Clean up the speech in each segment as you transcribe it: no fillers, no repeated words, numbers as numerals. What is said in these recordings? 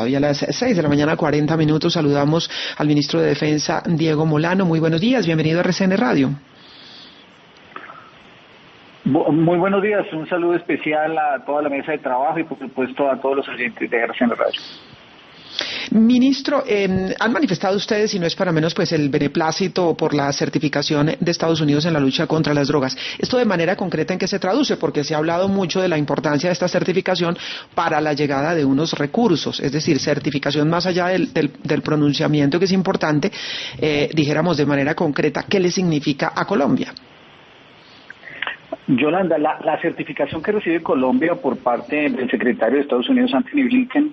Hoy a las 6 de la mañana, 40 minutos, saludamos al ministro de Defensa, Diego Molano. Muy buenos días, bienvenido a RCN Radio. Muy buenos días, un saludo especial a toda la mesa de trabajo y por supuesto a todos los oyentes de RCN Radio. Ministro, han manifestado ustedes, y no es para menos, pues el beneplácito por la certificación de Estados Unidos en la lucha contra las drogas. ¿Esto de manera concreta en qué se traduce? Porque se ha hablado mucho de la importancia de esta certificación para la llegada de unos recursos, es decir, certificación más allá del pronunciamiento, que es importante, dijéramos de manera concreta, ¿qué le significa a Colombia? Yolanda, la certificación que recibe Colombia por parte del secretario de Estados Unidos, Antony Blinken,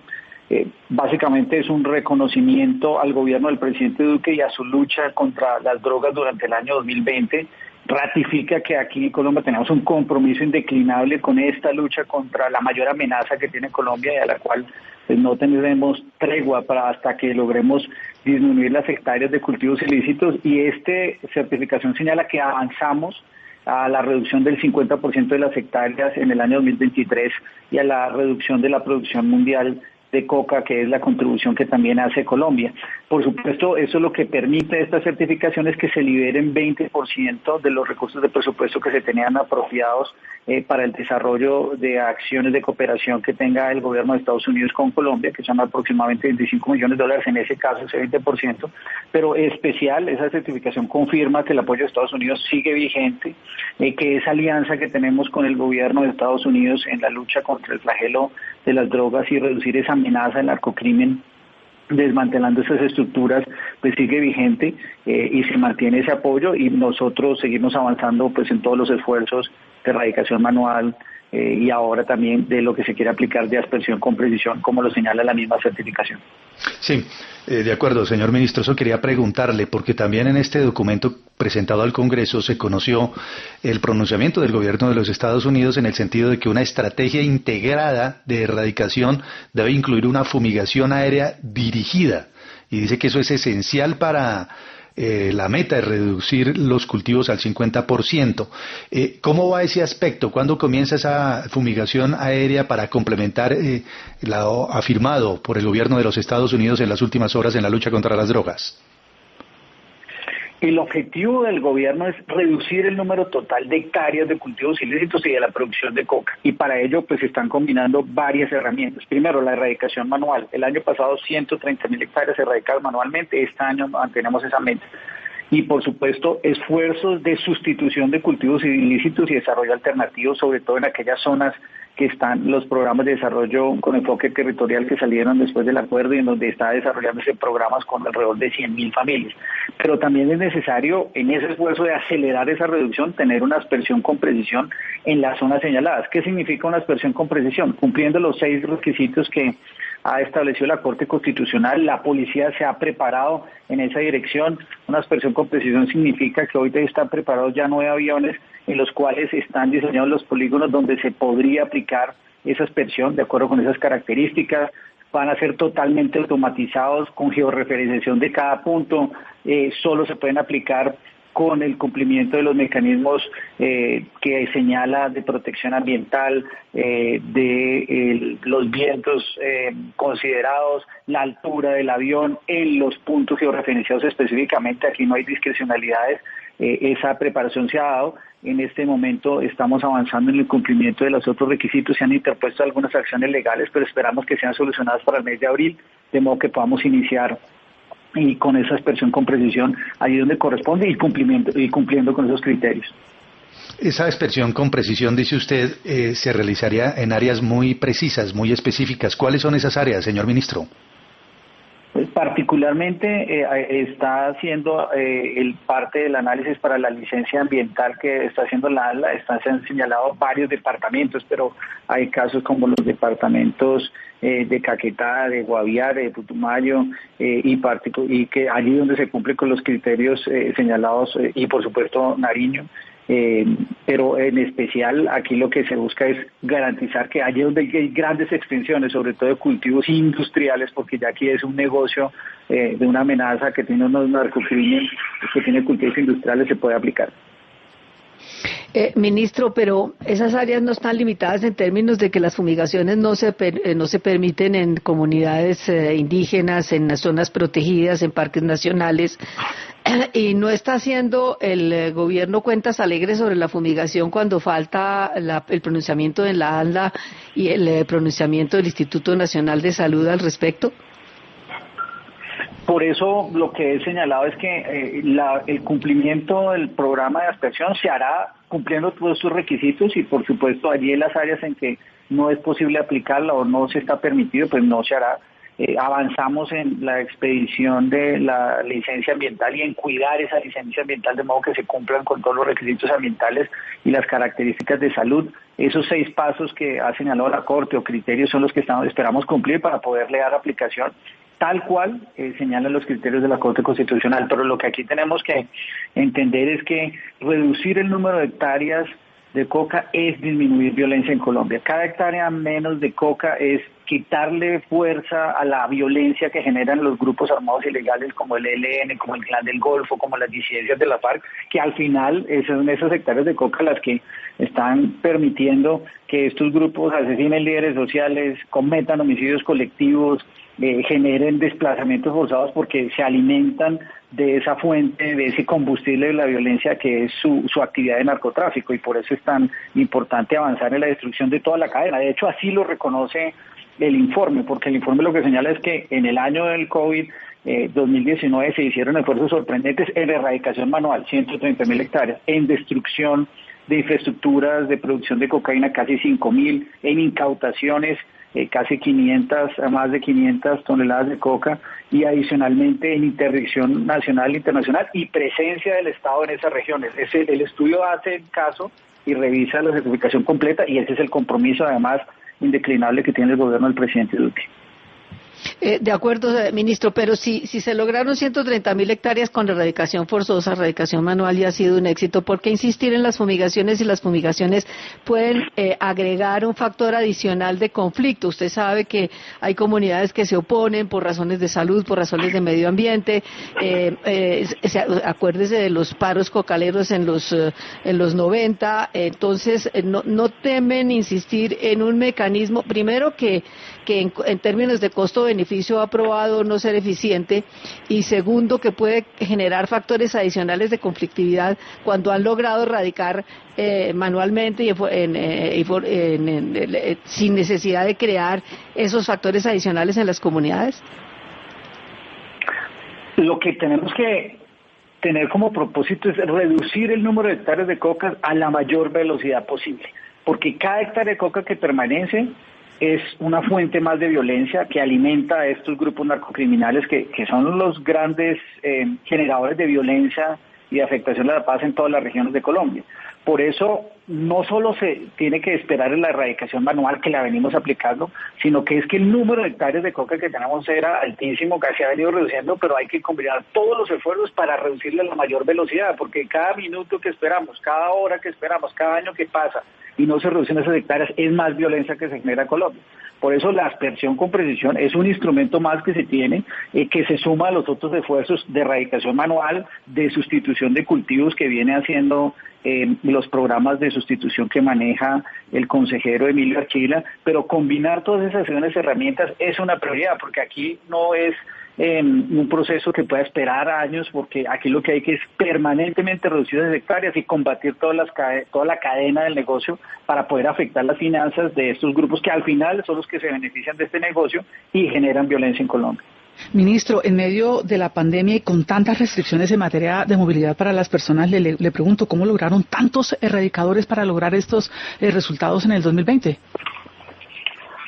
básicamente es un reconocimiento al gobierno del presidente Duque y a su lucha contra las drogas durante el año 2020. Ratifica que aquí en Colombia tenemos un compromiso indeclinable con esta lucha contra la mayor amenaza que tiene Colombia y a la cual pues, no tendremos tregua hasta que logremos disminuir las hectáreas de cultivos ilícitos. Y esta certificación señala que avanzamos a la reducción del 50% de las hectáreas en el año 2023 y a la reducción de la producción mundial de coca, que es la contribución que también hace Colombia. Por supuesto, eso lo que permite esta certificación es que se liberen 20% de los recursos de presupuesto que se tenían apropiados para el desarrollo de acciones de cooperación que tenga el gobierno de Estados Unidos con Colombia, que son aproximadamente $25 millones, en ese caso ese 20%, pero especial, esa certificación confirma que el apoyo de Estados Unidos sigue vigente, que esa alianza que tenemos con el gobierno de Estados Unidos en la lucha contra el flagelo de las drogas y reducir esa amenaza del narcocrimen, desmantelando esas estructuras, pues sigue vigente y se mantiene ese apoyo y nosotros seguimos avanzando pues en todos los esfuerzos de erradicación manual y ahora también de lo que se quiere aplicar de aspersión con precisión, como lo señala la misma certificación. Sí, de acuerdo, señor ministro, eso quería preguntarle, porque también en este documento presentado al Congreso se conoció el pronunciamiento del gobierno de los Estados Unidos en el sentido de que una estrategia integrada de erradicación debe incluir una fumigación aérea dirigida, y dice que eso es esencial para la meta de reducir los cultivos al 50%. ¿Cómo va ese aspecto? ¿Cuándo comienza esa fumigación aérea para complementar lo afirmado por el gobierno de los Estados Unidos en las últimas horas en la lucha contra las drogas? El objetivo del gobierno es reducir el número total de hectáreas de cultivos ilícitos y de la producción de coca. Y para ello, pues, están combinando varias herramientas. Primero, la erradicación manual. El año pasado, 130.000 hectáreas erradicadas manualmente. Este año mantenemos esa meta. Y, por supuesto, esfuerzos de sustitución de cultivos ilícitos y desarrollo alternativo, sobre todo en aquellas zonas que están los programas de desarrollo con enfoque territorial que salieron después del acuerdo y en donde está desarrollándose programas con alrededor de 100.000 familias. Pero también es necesario, en ese esfuerzo de acelerar esa reducción, tener una aspersión con precisión en las zonas señaladas. ¿Qué significa una aspersión con precisión? Cumpliendo los 6 requisitos que ha establecido la Corte Constitucional, la policía se ha preparado en esa dirección. Una aspersión con precisión significa que hoy están preparados ya 9 aviones en los cuales están diseñados los polígonos donde se podría aplicar esa aspersión de acuerdo con esas características. Van a ser totalmente automatizados con georreferenciación de cada punto, solo se pueden aplicar con el cumplimiento de los mecanismos que señala de protección ambiental, de los vientos considerados, la altura del avión en los puntos georreferenciados específicamente. Aquí no hay discrecionalidades, esa preparación se ha dado. En este momento estamos avanzando en el cumplimiento de los otros requisitos. Se han interpuesto algunas acciones legales, pero esperamos que sean solucionadas para el mes de abril, de modo que podamos iniciar y con esa aspersión con precisión allí donde corresponde y cumpliendo con esos criterios. Esa aspersión con precisión, dice usted, se realizaría en áreas muy precisas, muy específicas. ¿Cuáles son esas áreas, señor ministro? Pues particularmente está haciendo el parte del análisis para la licencia ambiental que está haciendo la ANLA. Se han señalado varios departamentos, pero hay casos como los departamentos de Caquetá, de Guaviare, de Putumayo, y que allí donde se cumple con los criterios señalados, y por supuesto Nariño. Pero en especial aquí lo que se busca es garantizar que allí donde hay grandes extensiones, sobre todo de cultivos industriales, porque ya aquí es un negocio de una amenaza que tiene unos narcocrimen, que tiene cultivos industriales, se puede aplicar. Ministro, pero esas áreas no están limitadas en términos de que las fumigaciones no se permiten en comunidades indígenas, en las zonas protegidas, en parques nacionales, y no está haciendo el gobierno cuentas alegres sobre la fumigación cuando falta el pronunciamiento de la ANLA y el pronunciamiento del Instituto Nacional de Salud al respecto. Por eso lo que he señalado es que el cumplimiento del programa de aspersión se hará cumpliendo todos sus requisitos y por supuesto allí en las áreas en que no es posible aplicarla o no se está permitido, pues no se hará. Avanzamos en la expedición de la licencia ambiental y en cuidar esa licencia ambiental de modo que se cumplan con todos los requisitos ambientales y las características de salud. Esos 6 pasos que ha señalado la Corte o criterios son los que esperamos cumplir para poderle dar aplicación tal cual señalan los criterios de la Corte Constitucional. Pero lo que aquí tenemos que entender es que reducir el número de hectáreas de coca es disminuir violencia en Colombia. Cada hectárea menos de coca es quitarle fuerza a la violencia que generan los grupos armados ilegales como el ELN, como el Clan del Golfo, como las disidencias de la FARC, que al final son esas hectáreas de coca las que están permitiendo que estos grupos asesinen líderes sociales, cometan homicidios colectivos, generen desplazamientos forzados porque se alimentan de esa fuente, de ese combustible de la violencia que es su actividad de narcotráfico, y por eso es tan importante avanzar en la destrucción de toda la cadena. De hecho, así lo reconoce el informe, porque el informe lo que señala es que en el año del COVID 2019 se hicieron esfuerzos sorprendentes en erradicación manual, 130.000 hectáreas, en destrucción de infraestructuras de producción de cocaína, casi 5.000, en incautaciones, casi más de 500 toneladas de coca, y adicionalmente en interdicción nacional e internacional y presencia del Estado en esas regiones. El estudio hace caso y revisa la certificación completa, y ese es el compromiso además indeclinable que tiene el gobierno del presidente Duque. De acuerdo, ministro, pero si se lograron 130.000 hectáreas con erradicación forzosa, erradicación manual, y ha sido un éxito, ¿por qué insistir en las fumigaciones si las fumigaciones pueden agregar un factor adicional de conflicto? Usted sabe que hay comunidades que se oponen por razones de salud, por razones de medio ambiente. Acuérdese de los paros cocaleros en los 90. Entonces, no temen insistir en un mecanismo, primero que en términos de costo-beneficio ha probado no ser eficiente, y segundo que puede generar factores adicionales de conflictividad cuando han logrado erradicar manualmente y sin necesidad de crear esos factores adicionales en las comunidades? Lo que tenemos que tener como propósito es reducir el número de hectáreas de coca a la mayor velocidad posible, porque cada hectárea de coca que permanece es una fuente más de violencia que alimenta a estos grupos narcocriminales que son los grandes generadores de violencia y de afectación a la paz en todas las regiones de Colombia. Por eso no solo se tiene que esperar en la erradicación manual que la venimos aplicando, sino que es que el número de hectáreas de coca que tenemos era altísimo, que se ha venido reduciendo, pero hay que combinar todos los esfuerzos para reducirle a la mayor velocidad, porque cada minuto que esperamos, cada hora que esperamos, cada año que pasa y no se reducen esas hectáreas, es más violencia que se genera en Colombia. Por eso la aspersión con precisión es un instrumento más que se tiene, que se suma a los otros esfuerzos de erradicación manual, de sustitución de cultivos que viene haciendo los programas de sustitución que maneja el consejero Emilio Archila, pero combinar todas esas herramientas es una prioridad, porque aquí no es un proceso que pueda esperar años, porque aquí lo que hay que es permanentemente reducir las hectáreas y combatir toda la cadena del negocio para poder afectar las finanzas de estos grupos que al final son los que se benefician de este negocio y generan violencia en Colombia. Ministro, en medio de la pandemia y con tantas restricciones en materia de movilidad para las personas, le pregunto, ¿cómo lograron tantos erradicadores para lograr estos resultados en el 2020?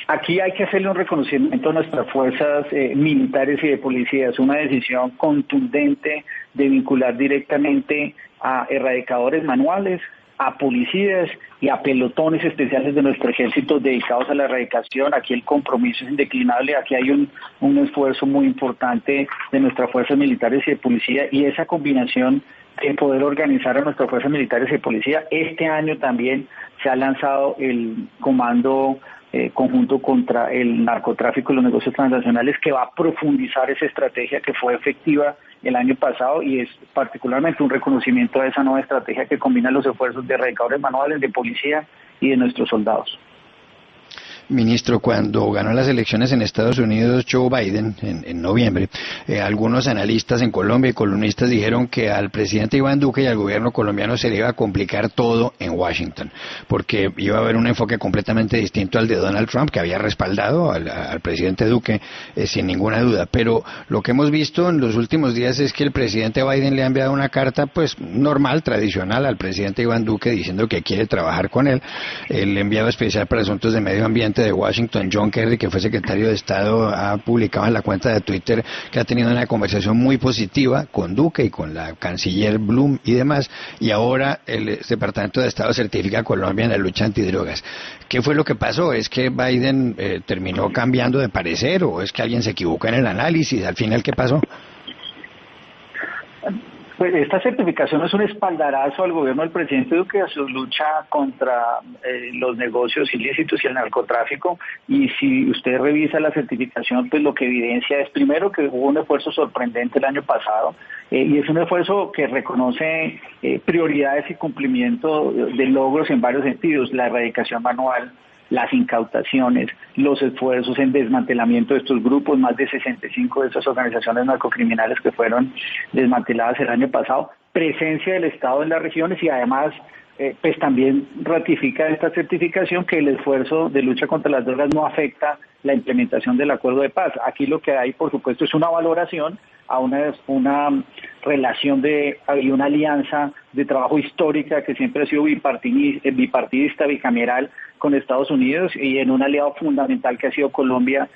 Aquí hay que hacerle un reconocimiento a nuestras fuerzas militares y de policía. Es una decisión contundente de vincular directamente a erradicadores manuales, a policías y a pelotones especiales de nuestro ejército dedicados a la erradicación. Aquí el compromiso es indeclinable, aquí hay un esfuerzo muy importante de nuestras fuerzas militares y de policía, y esa combinación de poder organizar a nuestras fuerzas militares y de policía. Este año también se ha lanzado el Comando conjunto contra el narcotráfico y los negocios transnacionales, que va a profundizar esa estrategia que fue efectiva el año pasado, y es particularmente un reconocimiento a esa nueva estrategia que combina los esfuerzos de erradicadores manuales, de policía y de nuestros soldados. Ministro, cuando ganó las elecciones en Estados Unidos Joe Biden en noviembre, algunos analistas en Colombia y columnistas dijeron que al presidente Iván Duque y al gobierno colombiano se le iba a complicar todo en Washington, porque iba a haber un enfoque completamente distinto al de Donald Trump, que había respaldado al presidente Duque sin ninguna duda. Pero lo que hemos visto en los últimos días es que el presidente Biden le ha enviado una carta pues normal, tradicional al presidente Iván Duque diciendo que quiere trabajar con él. El enviado especial para asuntos de medio ambiente de Washington, John Kerry, que fue secretario de Estado, ha publicado en la cuenta de Twitter que ha tenido una conversación muy positiva con Duque y con la canciller Blum y demás, y ahora el Departamento de Estado certifica a Colombia en la lucha antidrogas. ¿Qué fue lo que pasó? ¿Es que Biden terminó cambiando de parecer o es que alguien se equivocó en el análisis? Al final, ¿qué pasó? Pues esta certificación es un espaldarazo al gobierno del presidente Duque, a su lucha contra los negocios ilícitos y el narcotráfico, y si usted revisa la certificación, pues lo que evidencia es primero que hubo un esfuerzo sorprendente el año pasado, y es un esfuerzo que reconoce prioridades y cumplimiento de logros en varios sentidos: la erradicación manual, las incautaciones, los esfuerzos en desmantelamiento de estos grupos, más de 65 de estas organizaciones narcocriminales que fueron desmanteladas el año pasado, presencia del Estado en las regiones, y además pues también ratifica esta certificación que el esfuerzo de lucha contra las drogas no afecta la implementación del acuerdo de paz. Aquí lo que hay, por supuesto, es una valoración a una relación y una alianza de trabajo histórica que siempre ha sido bipartidista, bicameral con Estados Unidos, y en un aliado fundamental que ha sido Colombia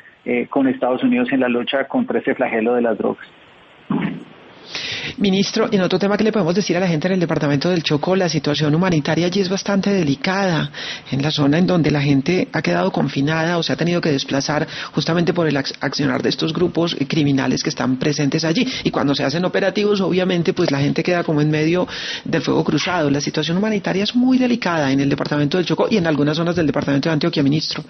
con Estados Unidos en la lucha contra este flagelo de las drogas. Ministro, en otro tema que le podemos decir a la gente en el departamento del Chocó, la situación humanitaria allí es bastante delicada, en la zona en donde la gente ha quedado confinada o se ha tenido que desplazar justamente por el accionar de estos grupos criminales que están presentes allí, y cuando se hacen operativos obviamente pues la gente queda como en medio del fuego cruzado. La situación humanitaria es muy delicada en el departamento del Chocó y en algunas zonas del departamento de Antioquia, ministro.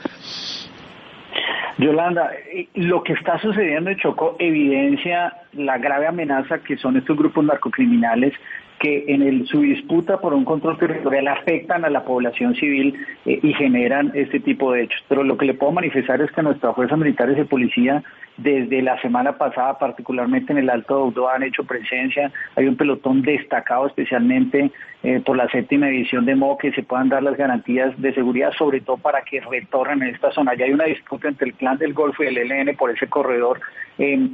Yolanda, lo que está sucediendo en Chocó evidencia la grave amenaza que son estos grupos narcocriminales que en su disputa por un control territorial afectan a la población civil y generan este tipo de hechos. Pero lo que le puedo manifestar es que nuestras fuerzas militares y policía desde la semana pasada, particularmente en el Alto Daudó, han hecho presencia. Hay un pelotón destacado especialmente por la 7ª División de MO, que se puedan dar las garantías de seguridad, sobre todo para que retornen en esta zona. Ya hay una disputa entre el Clan del Golfo y el ELN por ese corredor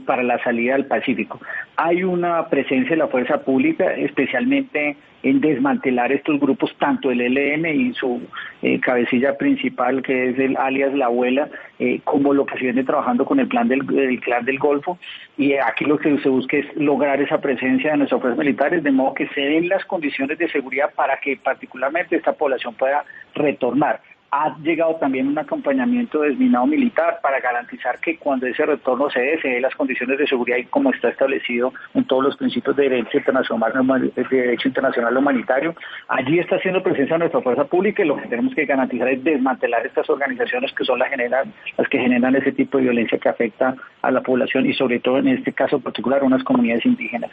para la salida al Pacífico. Hay una presencia de la fuerza pública, especialmente en desmantelar estos grupos, tanto el ELN y su cabecilla principal, que es el alias La Abuela, como lo que se viene trabajando con el Clan del Golfo. Y aquí lo que se busca es lograr esa presencia de nuestras fuerzas militares, de modo que se den las condiciones de seguridad para que particularmente esta población pueda retornar. Ha llegado también un acompañamiento desminado militar para garantizar que cuando ese retorno se dé las condiciones de seguridad y como está establecido en todos los principios de derecho internacional humanitario. Allí está haciendo presencia nuestra fuerza pública, y lo que tenemos que garantizar es desmantelar estas organizaciones que son las que generan ese tipo de violencia que afecta a la población y sobre todo en este caso particular a unas comunidades indígenas.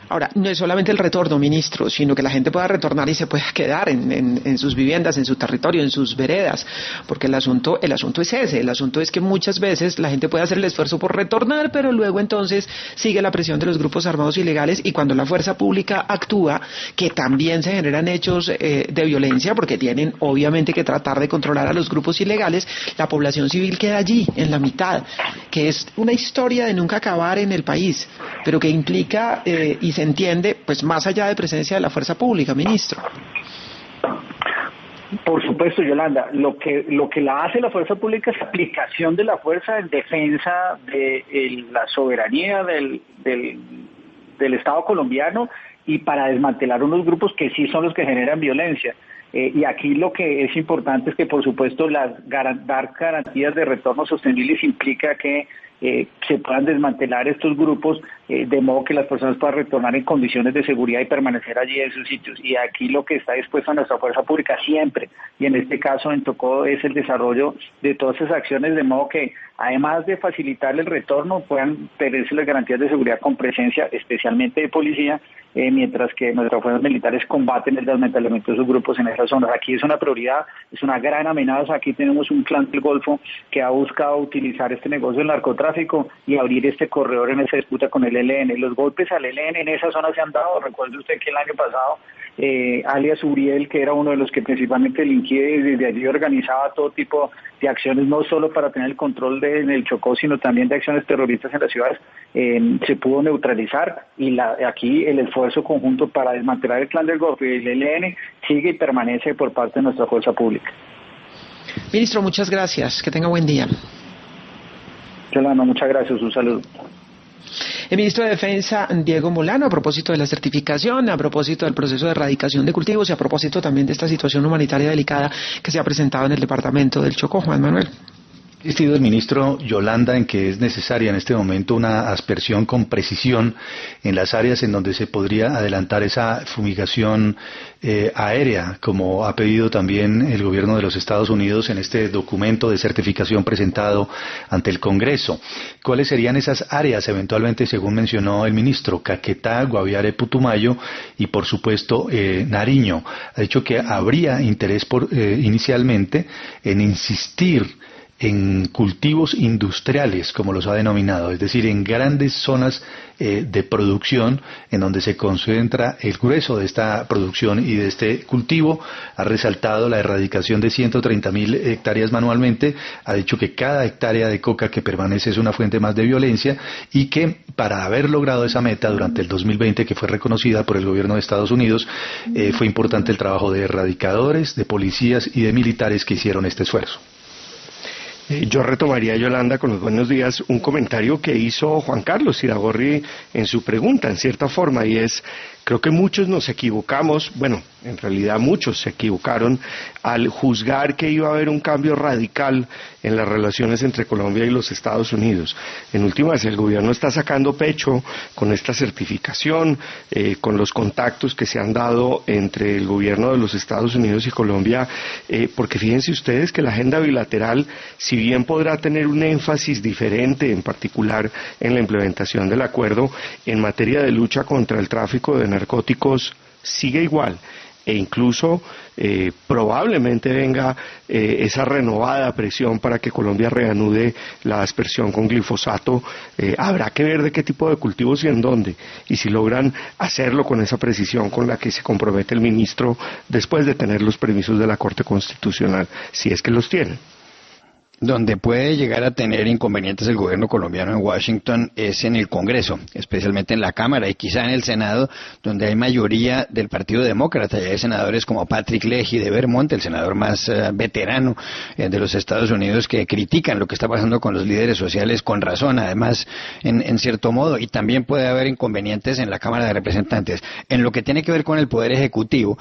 Ahora, no es solamente el retorno, ministro, sino que la gente pueda retornar y se pueda quedar en sus viviendas, en su territorio, en sus veredas, porque el asunto es ese. El asunto es que muchas veces la gente puede hacer el esfuerzo por retornar, pero luego entonces sigue la presión de los grupos armados ilegales, y cuando la fuerza pública actúa, que también se generan hechos de violencia, porque tienen obviamente que tratar de controlar a los grupos ilegales, la población civil queda allí, en la mitad, que es una historia de nunca acabar en el país, pero que implica y se entiende, pues más allá de presencia de la fuerza pública, ministro. Por supuesto, Yolanda, lo que la hace la fuerza pública es aplicación de la fuerza en defensa de la soberanía del Estado colombiano y para desmantelar unos grupos que sí son los que generan violencia. Y aquí lo que es importante es que, por supuesto, dar garantías de retorno sostenibles implica que se puedan desmantelar estos grupos de modo que las personas puedan retornar en condiciones de seguridad y permanecer allí en sus sitios. Y aquí lo que está dispuesta nuestra fuerza pública siempre, y en este caso en Tocó, es el desarrollo de todas esas acciones de modo que, además de facilitar el retorno, puedan tenerse las garantías de seguridad con presencia, especialmente de policía, mientras que nuestras fuerzas militares combaten el desmantelamiento de esos grupos en esas zonas. Aquí es una prioridad, es una gran amenaza. Aquí tenemos un clan del Golfo que ha buscado utilizar este negocio del narcotráfico y abrir este corredor en esa disputa con el ELN. Los golpes al ELN en esa zona se han dado. Recuerde usted que el año pasado alias Uriel, que era uno de los que principalmente delinquía y desde allí organizaba todo tipo de acciones, no solo para tener el control del Chocó, sino también de acciones terroristas en las ciudades, se pudo neutralizar, y aquí el esfuerzo conjunto para desmantelar el clan del Golfo y el ELN sigue y permanece por parte de nuestra fuerza pública. Ministro, muchas gracias. Que tenga buen día. Yolanda, muchas gracias. Un saludo. El ministro de Defensa, Diego Molano, a propósito de la certificación, a propósito del proceso de erradicación de cultivos y a propósito también de esta situación humanitaria delicada que se ha presentado en el departamento del Chocó. Juan Manuel. Insistido el ministro Yolanda en que es necesaria en este momento una aspersión con precisión en las áreas en donde se podría adelantar esa fumigación aérea, como ha pedido también el gobierno de los Estados Unidos en este documento de certificación presentado ante el Congreso. ¿Cuáles serían esas áreas eventualmente, según mencionó el ministro? Caquetá, Guaviare, Putumayo y por supuesto Nariño. Ha dicho que habría interés inicialmente en insistir en cultivos industriales, como los ha denominado, es decir, en grandes zonas de producción en donde se concentra el grueso de esta producción y de este cultivo. Ha resaltado la erradicación de 130.000 hectáreas manualmente, ha dicho que cada hectárea de coca que permanece es una fuente más de violencia y que para haber logrado esa meta durante el 2020, que fue reconocida por el gobierno de Estados Unidos, fue importante el trabajo de erradicadores, de policías y de militares que hicieron este esfuerzo. Yo retomaría, Yolanda, con los buenos días, un comentario que hizo Juan Carlos Iragorri en su pregunta, en cierta forma, y es, creo que muchos nos equivocamos, bueno, en realidad muchos se equivocaron al juzgar que iba a haber un cambio radical en las relaciones entre Colombia y los Estados Unidos. En últimas, el gobierno está sacando pecho con esta certificación, con los contactos que se han dado entre el gobierno de los Estados Unidos y Colombia, porque fíjense ustedes que la agenda bilateral, si bien podrá tener un énfasis diferente, en particular en la implementación del acuerdo, en materia de lucha contra el tráfico de narcóticos sigue igual, e incluso probablemente venga esa renovada presión para que Colombia reanude la aspersión con glifosato. Habrá que ver de qué tipo de cultivos y en dónde, y si logran hacerlo con esa precisión con la que se compromete el ministro después de tener los permisos de la Corte Constitucional, si es que los tienen. Donde puede llegar a tener inconvenientes el gobierno colombiano en Washington es en el Congreso, especialmente en la Cámara y quizá en el Senado, donde hay mayoría del Partido Demócrata. Ya hay senadores como Patrick Leahy de Vermont, el senador más veterano de los Estados Unidos, que critican lo que está pasando con los líderes sociales, con razón, además, en cierto modo. Y también puede haber inconvenientes en la Cámara de Representantes. En lo que tiene que ver con el Poder Ejecutivo,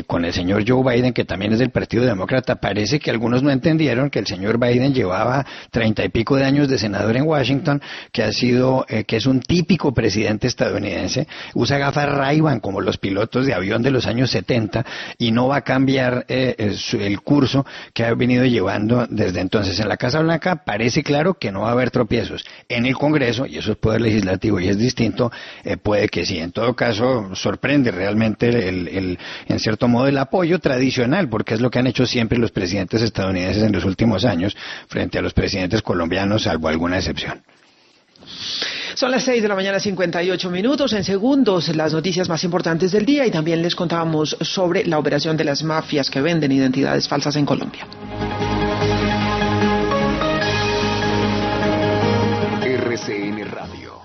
con el señor Joe Biden, que también es del Partido Demócrata, parece que algunos no entendieron que el señor Biden llevaba 30 y pico de años de senador en Washington, que es un típico presidente estadounidense, usa gafas Ray-Ban como los pilotos de avión de los años 70 y no va a cambiar el curso que ha venido llevando desde entonces. En la Casa Blanca parece claro que no va a haber tropiezos. En el Congreso, y eso es poder legislativo y es distinto, puede que sí. En todo caso, sorprende realmente en cierto modo el apoyo tradicional, porque es lo que han hecho siempre los presidentes estadounidenses en los últimos años frente a los presidentes colombianos, salvo alguna excepción. Son las 6:58 a.m. En segundos, las noticias más importantes del día, y también les contábamos sobre la operación de las mafias que venden identidades falsas en Colombia. RCN Radio.